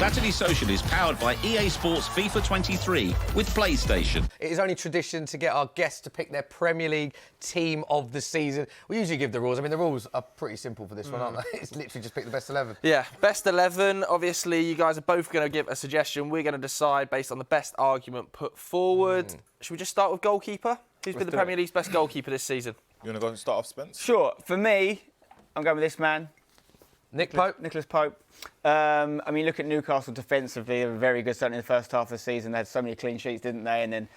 Saturday Social is powered by EA Sports FIFA 23 with PlayStation. It is only tradition to get our guests to pick their Premier League team of the season. We usually give the rules. I mean, the rules are pretty simple for this one, aren't they? It's literally just pick the best 11. Yeah, best 11. Obviously, you guys are both going to give a suggestion. We're going to decide based on the best argument put forward. Should we just start with goalkeeper? Who's been the Premier League's best goalkeeper this season? You want to go and start off, Spence? Sure. For me, I'm going with this man. Nicholas Pope. I mean, look at Newcastle defensively. They were very good, certainly in the first half of the season. They had so many clean sheets, didn't they? And then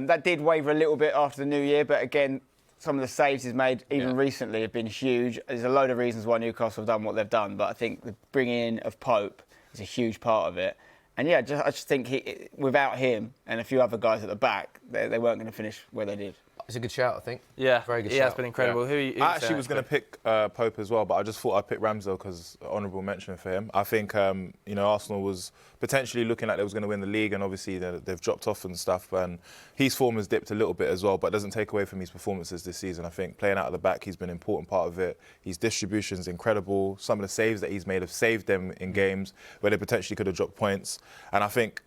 that did waver a little bit after the new year. But again, some of the saves he's made even recently have been huge. There's a load of reasons why Newcastle have done what they've done. But I think the bringing in of Pope is a huge part of it. And yeah, I just think without him and a few other guys at the back, they weren't going to finish where they did. It's a good shout, I think. Yeah, very good he shout. has been incredible. Yeah. I actually was going to pick Pope as well, but I just thought I'd pick Ramsdale because honourable mention for him. I think Arsenal was potentially looking like they was going to win the league, and obviously they've dropped off and stuff. And his form has dipped a little bit as well, but it doesn't take away from his performances this season. I think playing out of the back, he's been an important part of it. His distribution's incredible. Some of the saves that he's made have saved them in games where they potentially could have dropped points. And I think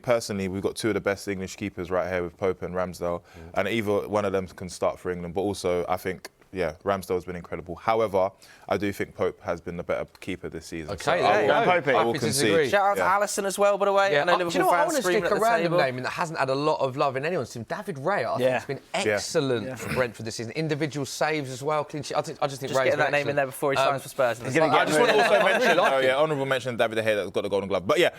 personally we've got two of the best English keepers right here with Pope and Ramsdale, and either one of them can start for England. But also I think, Ramsdale's been incredible. However, I do think Pope has been the better keeper this season. Okay, so I will concede. Shout out to Alisson as well, by the way. Yeah. I know Liverpool do you know what? I want to screaming stick at a the random table. name in that hasn't had a lot of love in anyone's team. David Raya, I think has been excellent for Brentford this season. Individual saves as well, clean sheet. I just think Raya's getting that name in there before he signs for Spurs. I just want to also mention, honourable mention David De Gea that's got the Golden Glove. But yeah,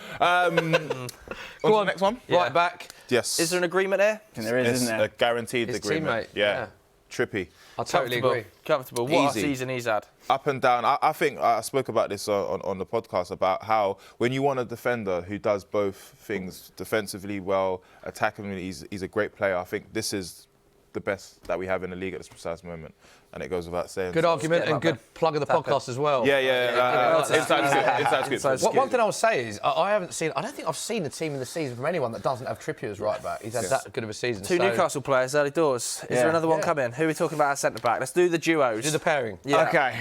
go on, next one. Right back. Yes. Is there an agreement there? I think there is, It's isn't there? a guaranteed His agreement. teammate, Yeah. Trippy. I totally agree. Comfortable. What a Easy. season he's had. Up and down. I think I spoke about this on the podcast about how when you want a defender who does both things defensively well, attackingly, he's a great player. I think this is the best that we have in the league at this precise moment, and it goes without saying. Good argument and good plug of the podcast as well. Inside's good. One thing I will say is I don't think I've seen a team in the season from anyone that doesn't have Trippier as right back. He's had that good of a season. Two Newcastle players early doors. Is there another one coming? Who are we talking about at centre back? Let's do the duos. Do the pairing. Yeah. Okay.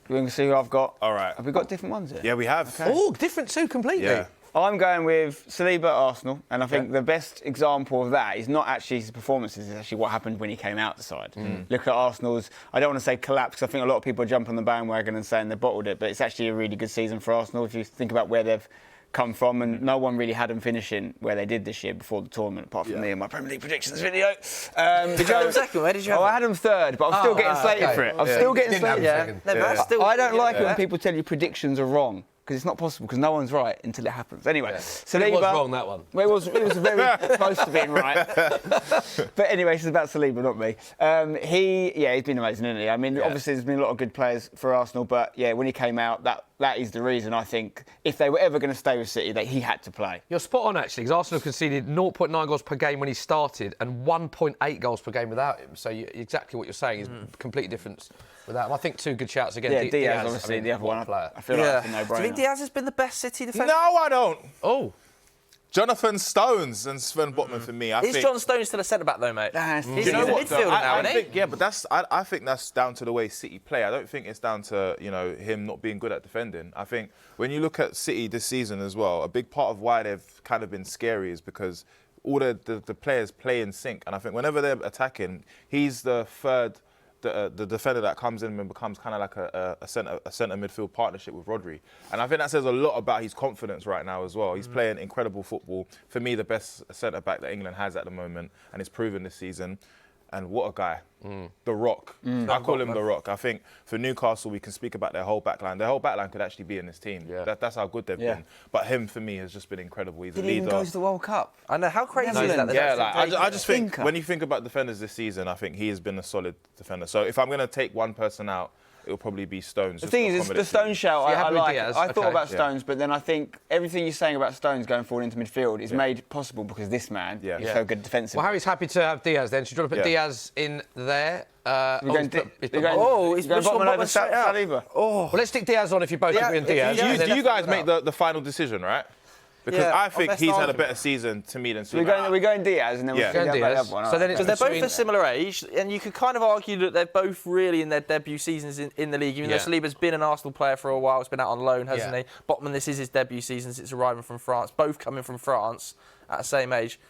We're going to see who I've got. All right. Have we got different ones here? Yeah, we have. Okay. Oh, different too completely. Yeah. I'm going with Saliba at Arsenal, and I think the best example of that is not actually his performances, it's actually what happened when he came out the side. Look at Arsenal's, I don't want to say collapse, because I think a lot of people are jumping on the bandwagon and saying they bottled it, but it's actually a really good season for Arsenal if you think about where they've come from, and no one really had them finishing where they did this year before the tournament, apart from me and my Premier League predictions video. Did you have them second? Where did you have them? I had them third, but I'm still getting slated for it. I'm still getting slated. I don't like it when people tell you predictions are wrong. Because it's not possible, because no one's right until it happens. Anyway, Saliba... It was wrong, that one. Well, it was very close to being right. But anyway, it's about Saliba, not me. He's been amazing, isn't he? I mean, obviously there's been a lot of good players for Arsenal, but yeah, when he came out, that is the reason, I think, if they were ever going to stay with City, that he had to play. You're spot on, actually, because Arsenal conceded 0.9 goals per game when he started and 1.8 goals per game without him. So exactly what you're saying is complete difference without him. I think two good shouts again. Yeah, Diaz obviously, the other one. Player. I feel like it's a no-brainer. Do you think Diaz has been the best City defender? No, I don't. Oh. Jonathan Stones and Sven Botman for me. Is John Stones still a centre-back, though, mate? He's a midfielder now, isn't he? Yeah, but I think that's down to the way City play. I don't think it's down to him not being good at defending. I think when you look at City this season as well, a big part of why they've kind of been scary is because all the players play in sync. And I think whenever they're attacking, he's the third... The defender that comes in and becomes kind of like a centre midfield partnership with Rodri. And I think that says a lot about his confidence right now as well. He's playing incredible football. For me, the best centre-back that England has at the moment, and it's proven this season. And what a guy. The Rock. I call him The Rock. I think for Newcastle, we can speak about their whole backline. Their whole backline could actually be in this team. Yeah. That's how good they've been. But him, for me, has just been incredible. He's a leader. He even goes to the World Cup. I know, how crazy is that? Yeah, I just think when you think about defenders this season, I think he has been a solid defender. So if I'm going to take one person out, it'll probably be Stones. The thing is, the Stones shout, I like. I thought about Stones, but then I think everything you're saying about Stones going forward into midfield is made possible because this man is so good defensively. Well, Harry's happy to have Diaz then. Should you want to put Diaz in there? He's going Botman over Saliba. Well, let's stick Diaz on if you both agree on Diaz. Do you guys make the final decision, right? Because Yeah, I think best he's had a argument. better season to me than We're Saliba. going Diaz, and then Yeah. we'll Going forget about the Diaz. other one. So then Because they're both between- a similar age, and you could kind of argue that they're both really in their debut seasons in the league, even though Saliba's been an Arsenal player for a while. It's been out on loan, hasn't he? Botman, this is his debut season since arriving from France. Both coming from France at the same age.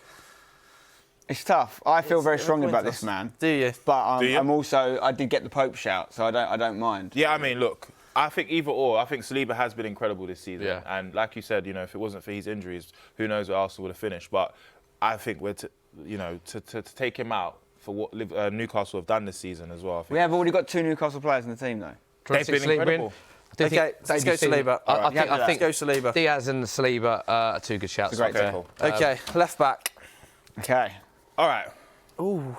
It's tough. I feel very It's strongly a about coin this toss. man. Do you? But Do you? I'm also, I did get the Pope shout, so I don't mind. Yeah, I mean, look, I think either or. I think Saliba has been incredible this season. Yeah. And like you said, if it wasn't for his injuries, who knows where Arsenal would have finished. But I think to take him out for what Newcastle have done this season as well. I think We have already got 2 Newcastle players in the team, though. they've been incredible. Okay, let's go Saliba. I think Let's go Saliba. Diaz and Saliba are 2 good shouts. It's a great Okay. tackle. Okay, left back. Okay. All right. Ooh.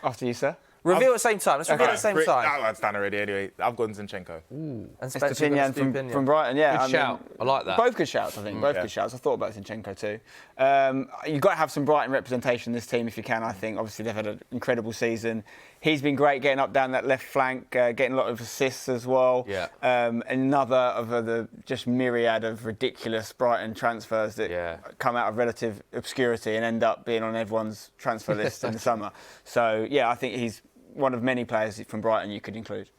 After you, sir. Reveal at the same time. Let's reveal at the same time. That's done already anyway. I've gone Zinchenko. And Estepinian Spencer from Brighton, yeah. Good shout. I like that. Both good shouts, I think. Both good shouts. I thought about Zinchenko too. You've got to have some Brighton representation in this team if you can, I think. Obviously, they've had an incredible season. He's been great getting up down that left flank, getting a lot of assists as well. Yeah. Another of the just myriad of ridiculous Brighton transfers that come out of relative obscurity and end up being on everyone's transfer list in the summer. So, yeah, I think he's one of many players from Brighton you could include.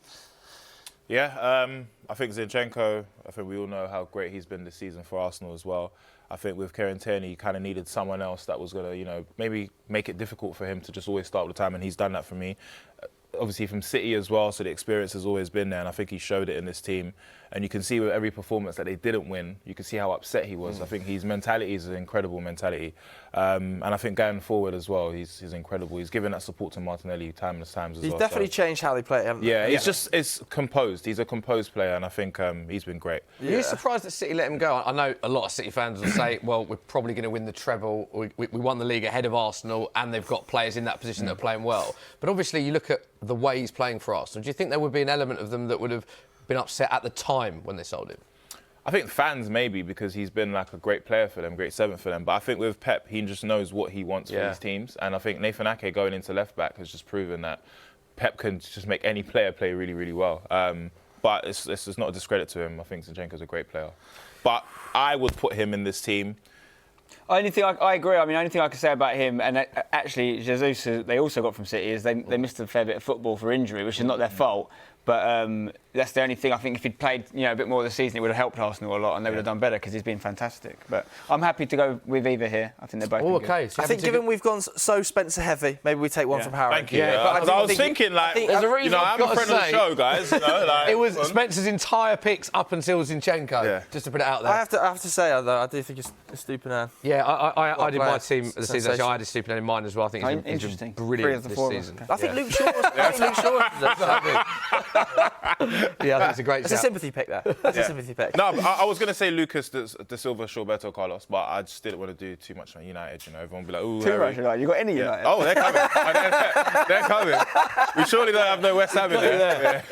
Yeah, I think Zinchenko, I think we all know how great he's been this season for Arsenal as well. I think with Kieran Tierney, he kind of needed someone else that was going to, maybe make it difficult for him to just always start all the time, and he's done that for me. Obviously from City as well, so the experience has always been there, and I think he showed it in this team. And you can see with every performance that they didn't win, you can see how upset he was. I think his mentality is an incredible mentality. And I think going forward as well, he's incredible. He's given that support to Martinelli times as He's well. definitely changed how they play, haven't they? Yeah, it's composed. He's a composed player, and I think he's been great. Are you surprised that City let him go? I know a lot of City fans will say, well, we're probably going to win the treble. We won the league ahead of Arsenal, and they've got players in that position that are playing well. But obviously, you look at the way he's playing for Arsenal. Do you think there would be an element of them that would have been upset at the time when they sold him? I think fans maybe, because he's been like a great player for them, great servant for them. But I think with Pep, he just knows what he wants for his teams. And I think Nathan Ake going into left back has just proven that Pep can just make any player play really, really well. But it's not a discredit to him. I think Zinchenko's a great player. But I would put him in this team. I agree. I mean, the only thing I can say about him, and actually Jesus, they also got from City, is they missed a fair bit of football for injury, which is not their fault. But that's the only thing. I think if he'd played, a bit more of the season, it would have helped Arsenal a lot, and they would have done better because he's been fantastic. But I'm happy to go with either here. I think they're both. Oh, been okay. good. So I think given we've gone so Spencer heavy, maybe we take one from Harry. Thank you. Yeah, but I was thinking, like, there's a reason I'm a friend of the show, guys. It was Spencer's entire picks up until Zinchenko, Yeah. just to put it out there. I have to say, though, I do think it's Stupinan. Yeah, I did my player. team the season. Actually, I had a Stupinan in mind as well. I think he's been Interesting. brilliant 3 of the this 4. season. I think Luke Shaw was Yeah, I think it's a great That's a shout. sympathy pick there. That's a sympathy pick. No, but I was going to say Lucas da Silva, Roberto Carlos, but I just didn't want to do too much on United. Everyone would be like, ooh, Too Harry. much, United. You got any United? Oh, they're coming. They're coming. We surely don't have no West Ham in there.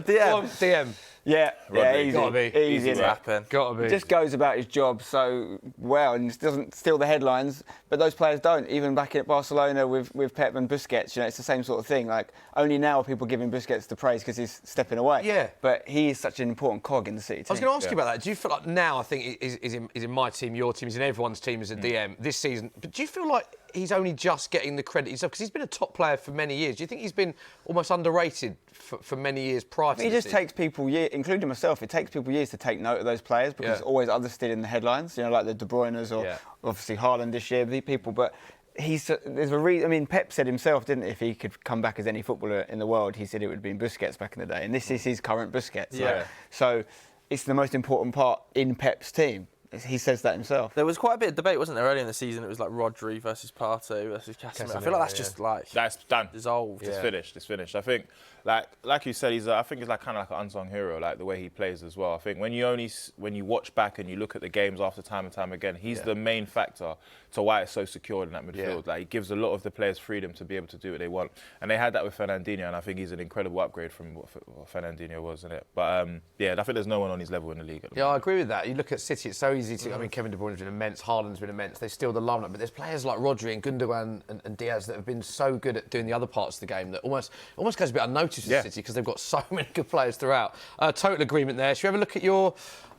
DM. DM. Yeah, Rodri. easy. Gotta be. Easy, Easy innit? happen. Gotta be. He just goes about his job so well and doesn't steal the headlines, but those players don't. Even back at Barcelona with Pep and Busquets, it's the same sort of thing. Like, only now are people giving Busquets the praise because he's stepping away. Yeah. But he is such an important cog in the City team. I was going to ask you about that. Do you feel like now, I think, is in my team, your team, is in everyone's team as a DM this season, but do you feel like he's only just getting the credit himself? Because he's been a top player for many years. Do you think he's been almost underrated for many years prior to He this just season? takes people years, including myself, it takes people years to take note of those players because Yeah. always others still in the headlines, like the De Bruyne's or obviously Haaland this year, the people. But there's a reason. I mean, Pep said himself, didn't he, if he could come back as any footballer in the world, he said it would have been Busquets back in the day. And this is his current Busquets. Yeah. So it's the most important part in Pep's team. He says that himself. There was quite a bit of debate, wasn't there, early in the season? It was like Rodri versus Partey versus Casemiro. I feel like that's just like That's done. dissolved. It's finished. It's finished. I think, like you said, I think he's like kind of like an unsung hero, like the way he plays as well. I think when you watch back and you look at the games after time and time again, he's the main factor to why it's so secured in that midfield. Like, he gives a lot of the players freedom to be able to do what they want, and they had that with Fernandinho, and I think he's an incredible upgrade from what Fernandinho was, isn't it? But I think there's no one on his level in the league. At the Yeah, I moment. agree with that. You look at City, it's so easy to... I mean, Kevin De Bruyne's been immense, Haaland's been immense, they steal the limelight, but there's players like Rodri and Gundogan and Diaz that have been so good at doing the other parts of the game that almost goes a bit unnoticed notice with City because they've got so many good players throughout. Total agreement there. Should we have a look at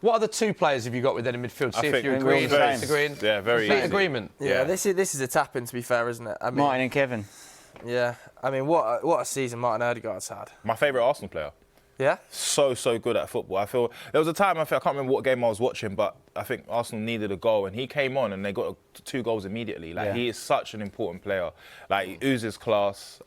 what other two players have you got with them in midfield? See if you agree. Disagreeing. Yeah, very complete easy. agreement. Yeah, this is a tap-in, to be fair, isn't it? I mean, Martin and Kevin. Yeah, I mean, what a season Martin Odegaard's had. My favourite Arsenal player. Yeah? So good at football. I feel there was a time I can't remember what game I was watching, but I think Arsenal needed a goal and he came on and they got 2 goals immediately. Like he is such an important player. Like he oozes class.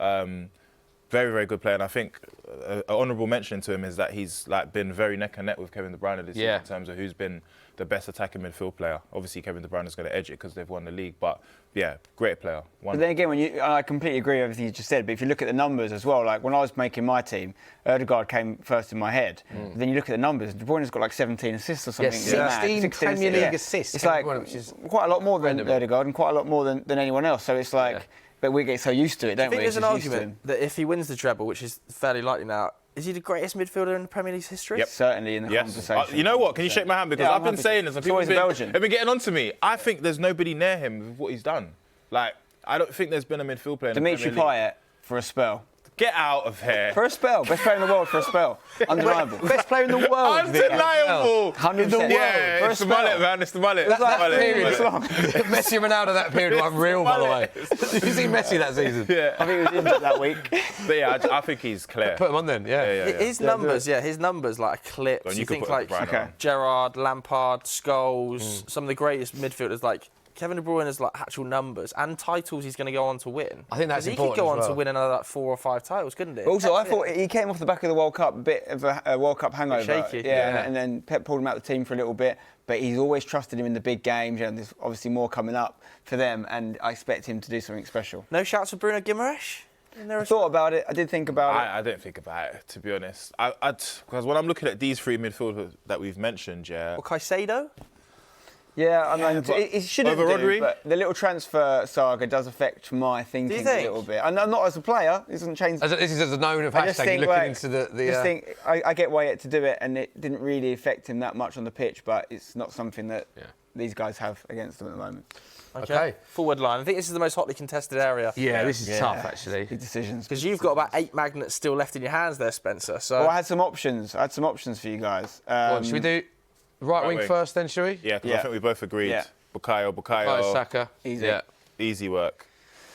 Very, very good player. And I think an honourable mention to him is that he's like been very neck and neck with Kevin De Bruyne this season in terms of who's been the best attacking midfield player. Obviously, Kevin De Bruyne is going to edge it because they've won the league. But yeah, great player. But then again, I completely agree with everything you just said. But if you look at the numbers as well, like when I was making my team, Odegaard came first in my head. But then you look at the numbers, De Bruyne's got like 17 assists or something. Yeah, 16 Premier League assists. It's like which is quite a lot more than Odegaard and quite a lot more than anyone else. So it's like... Yeah. But we get so used to it, don't we? I think there's an argument that if he wins the treble, which is fairly likely now, is he the greatest midfielder in the Premier League's history? Yep. Certainly in the conversation. You know what? Can you shake my hand? Because I've been saying this and people have Belgian. been getting on to me. I think there's nobody near him with what he's done. Like, I don't think there's been a midfield player in the Premier League. Payet for a spell. Get out of here. For a spell. Best player in the world for a spell. Undeniable. best player in the world. Undeniable. 100%. Yeah, it's the mullet, man. It's the mullet. That period. Messi and Ronaldo that period were unreal, by the way. Did you see Messi that season? Yeah. I think he was injured that week. But yeah, I think he's clear. Put him on then, yeah. His numbers like eclipse. You think like Gerrard, Lampard, Scholes, some of the greatest midfielders like Kevin De Bruyne has like actual numbers and titles he's going to go on to win. I think that's important. He could go on to win another like 4 or 5 titles, couldn't he? Also, I thought he came off the back of the World Cup, a bit of a World Cup hangover. Shaky. Yeah, and then Pep pulled him out of the team for a little bit. But he's always trusted him in the big games. And there's obviously more coming up for them, and I expect him to do something special. No shouts for Bruno Guimaraes? I thought about it. I did think about it. I didn't think about it, to be honest. Because when I'm looking at these 3 midfielders that we've mentioned, Or Caicedo? Yeah, I mean, it shouldn't over do, Rodri? but the little transfer saga does affect my thinking a little bit. And not as a player, it doesn't change. This is as a known of hashtag, looking into the... I get why he had to do it, and it didn't really affect him that much on the pitch, but it's not something that these guys have against them at the moment. Okay. Forward line. I think this is the most hotly contested area. Yeah, this is tough, actually. Big decisions. Because you've got about 8 magnets still left in your hands there, Spencer. So Well, I had some options. for you guys. Should we do right wing first then, shall we? Yeah, because I think we both agreed. Yeah. Bukayo. Saka. Easy. Yeah. Easy work.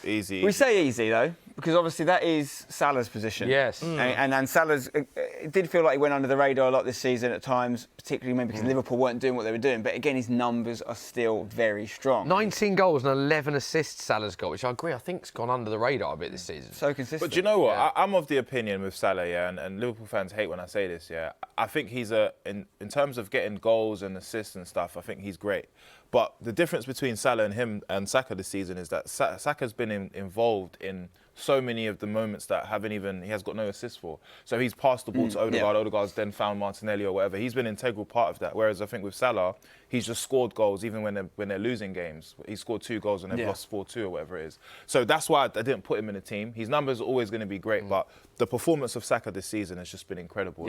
Easy. We say easy, though, because obviously that is Salah's position. Yes. And Salah's... It did feel like he went under the radar a lot this season at times, particularly maybe because Liverpool weren't doing what they were doing. But again, his numbers are still very strong. 19 goals and 11 assists Salah's got, which I agree, I think's gone under the radar a bit this season. So consistent. But do you know what? I'm of the opinion with Salah, and Liverpool fans hate when I say this, I think he's in terms of getting goals and assists and stuff, I think he's great. But the difference between Salah and him and Saka this season is that Saka's been involved in so many of the moments that he has got no assists for. So he's passed the ball to Odegaard, Odegaard's then found Martinelli or whatever. He's been an integral part of that. Whereas I think with Salah, he's just scored goals even when they're losing games. He scored 2 goals and they've lost 4-2 or whatever it is. So that's why I didn't put him in the team. His numbers are always going to be great, but the performance of Saka this season has just been incredible.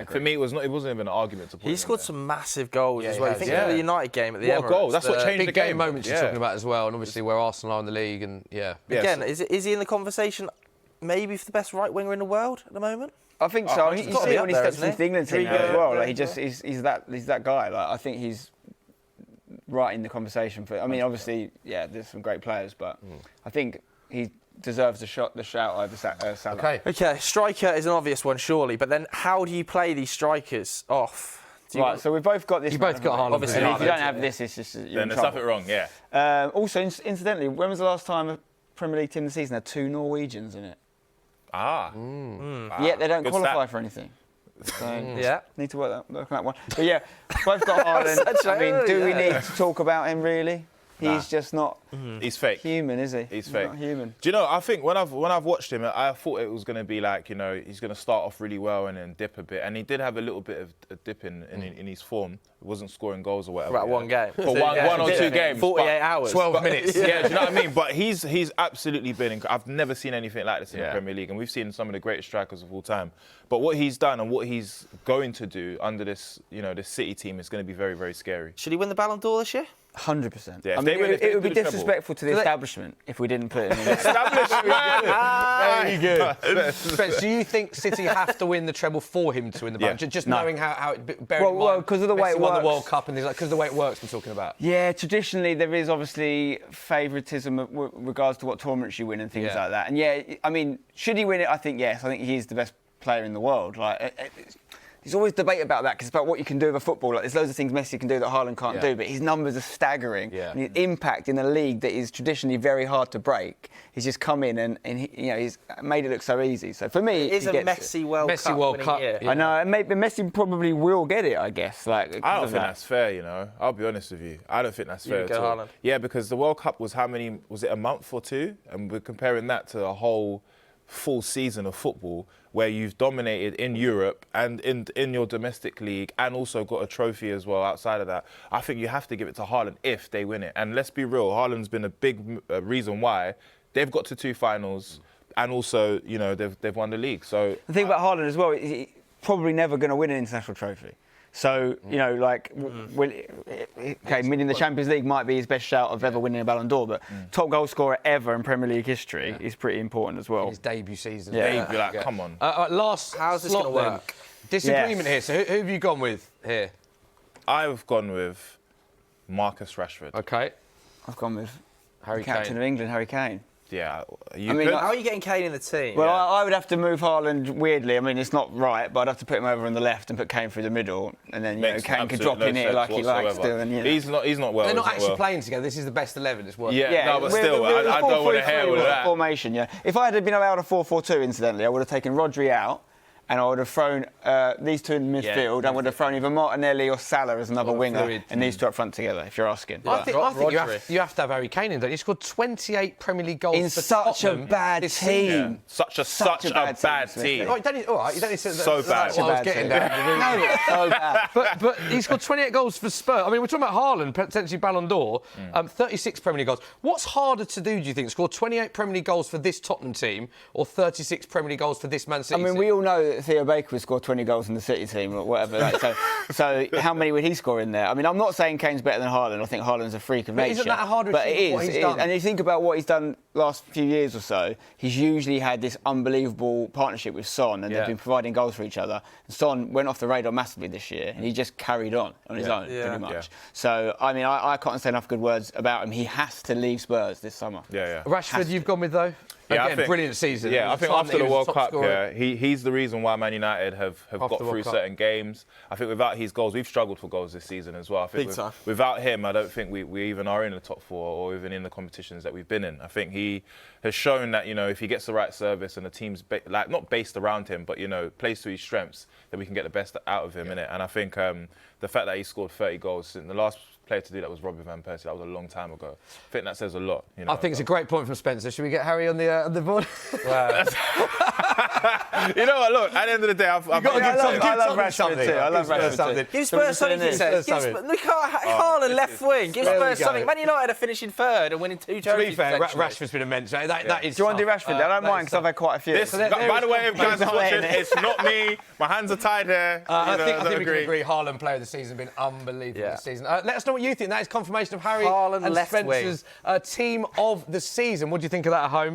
For me, it wasn't even an argument to put him He scored some massive goals as well. You think of the United game at the Emirates. What a goal. That's what changed the big game. Moments you're talking about as well, and obviously where Arsenal are in the league, and Again, is he in the conversation maybe for the best right winger in the world at the moment? I think so. You see when he steps into the England team as well. Like he's that guy. Like I think he's right in the conversation for. I mean, obviously, there's some great players, but I think he deserves the shout over Salah. Okay, striker is an obvious one, surely. But then, how do you play these strikers off? Right, so we've both got this. You both got Haaland. Obviously, if you don't have this, it's just then there's something wrong. Yeah. Also, incidentally, when was the last time a Premier League team this season had 2 Norwegians in it? Yet they don't qualify for anything. So need to work on that one. But yeah, both got Haaland. I mean, do we need to talk about him really? He's just not. He's fake. Human, is he? He's fake. Not human. Do you know? I think when I've watched him, I thought it was going to be like he's going to start off really well and then dip a bit, and he did have a little bit of a dip in his form. He wasn't scoring goals or whatever. About one game. For one or 2 games. 48 hours. 12 minutes. Yeah, do you know what I mean? But he's absolutely been. I've never seen anything like this in the Premier League, and we've seen some of the greatest strikers of all time. But what he's done and what he's going to do under this, this City team is going to be very, very scary. Should he win the Ballon d'Or this year? 100%. Yeah, I mean, it would be disrespectful to the establishment if we didn't put him in. Very good. Spence, do you think City have to win the treble for him to win the Ballon d'Or? Just knowing how it... Well, because of the way it works. won the World Cup and things like, because of the way it works we're talking about. Yeah, traditionally there is obviously favouritism with regards to what tournaments you win and things like that. And yeah, I mean, should he win it? I think yes. I think he's the best player in the world. There's always debate about that because it's about what you can do with a football. Like, there's loads of things Messi can do that Haaland can't do, but his numbers are staggering. Yeah. And his impact in a league that is traditionally very hard to break, he's just come in and he's made it look so easy. So for me, it is a Messi World Cup. Yeah. I know, and maybe Messi probably will get it. I guess. I don't think that's fair. You know, I'll be honest with you. I don't think that's fair at all. Haaland. Yeah, because the World Cup was how many? Was it a month or two? And we're comparing that to a whole full season of football where you've dominated in Europe and in your domestic league and also got a trophy as well outside of that. I think you have to give it to Haaland if they win it. And let's be real, Haaland's been a big reason why they've got to 2 finals and also, you know, they've won the league. So the thing about Haaland as well, he's probably never going to win an international trophy. So, you know, winning the Champions League might be his best shout of ever winning a Ballon d'Or, but top goal scorer ever in Premier League history is pretty important as well. In his debut season. Come on. Last How's this going to work? Disagreement here. So who have you gone with here? I've gone with Marcus Rashford. OK. I've gone with Harry captain Kane. of England, Harry Kane. Yeah. How are you getting Kane in the team? Well, I would have to move Haaland weirdly. I mean, it's not right, but I'd have to put him over on the left and put Kane through the middle, and then Kane could drop in here like he likes to. And, He's not well. They're not actually playing together. This is the best 11. It's working. Yeah, no, but still, I don't want to hear all of that. Formation, yeah. If I had been allowed a 4-4-2, incidentally, I would have taken Rodri out. And I would have thrown these two in midfield. I would have thrown either Martinelli or Salah as another winger, and these two up front together, if you're asking. I think you have to have Harry Kane in there. He scored 28 Premier League goals in for such a bad team. Yeah. Such a bad team. Oh, you don't need to say so bad. That's what I was getting down. No, it's so bad. But he scored 28 goals for Spurs. I mean, we're talking about Haaland, potentially Ballon d'Or, 36 Premier League goals. What's harder to do, you think, score 28 Premier League goals for this Tottenham team or 36 Premier League goals for this Man City team? I mean, we all know that Theo Baker would score 20 goals in the City team or whatever. So how many would he score in there? I mean, I'm not saying Kane's better than Haaland. I think Haaland's a freak of nature. Isn't that harder to do what he's done? And you think about what he's done last few years or so, he's usually had this unbelievable partnership with Son, and they've been providing goals for each other. And Son went off the radar massively this year, and he just carried on his own, pretty much. Yeah. So, I mean, I can't say enough good words about him. He has to leave Spurs this summer. Rashford, you've gone with, though? Yeah, again, brilliant season. Yeah, I think after the World Cup, he's the reason why Man United have got through certain games. I think without his goals, we've struggled for goals this season as well. I think without him, I don't think we even are in the top 4 or even in the competitions that we've been in. I think he has shown that, you know, if he gets the right service and the team's not based around him, but, you know, plays to his strengths, then we can get the best out of him, innit? And I think the fact that he scored 30 goals since the last player to do that was Robin van Persie. That was a long time ago. I think that says a lot. You know, I think it's a great point from Spencer. Should we get Harry on the board? Wow. You know what? Look, at the end of the day, I've got to give I love Rashford too. I love Rashford too. Give Spurs something. Look at Haaland left wing. Give Spurs something. Man United are finishing 3rd and winning 2 trophies. To be fair, Rashford's been immense. That is. Do you want to do Rashford? I don't mind because I've had quite a few. By the way, if guys are watching, it's not me. My hands are tied here. I think we can agree. Haaland, player of the season, been unbelievable this season. Let us know what you think. That is confirmation of Harry and Spencer's team of the season. What do you think of that at home?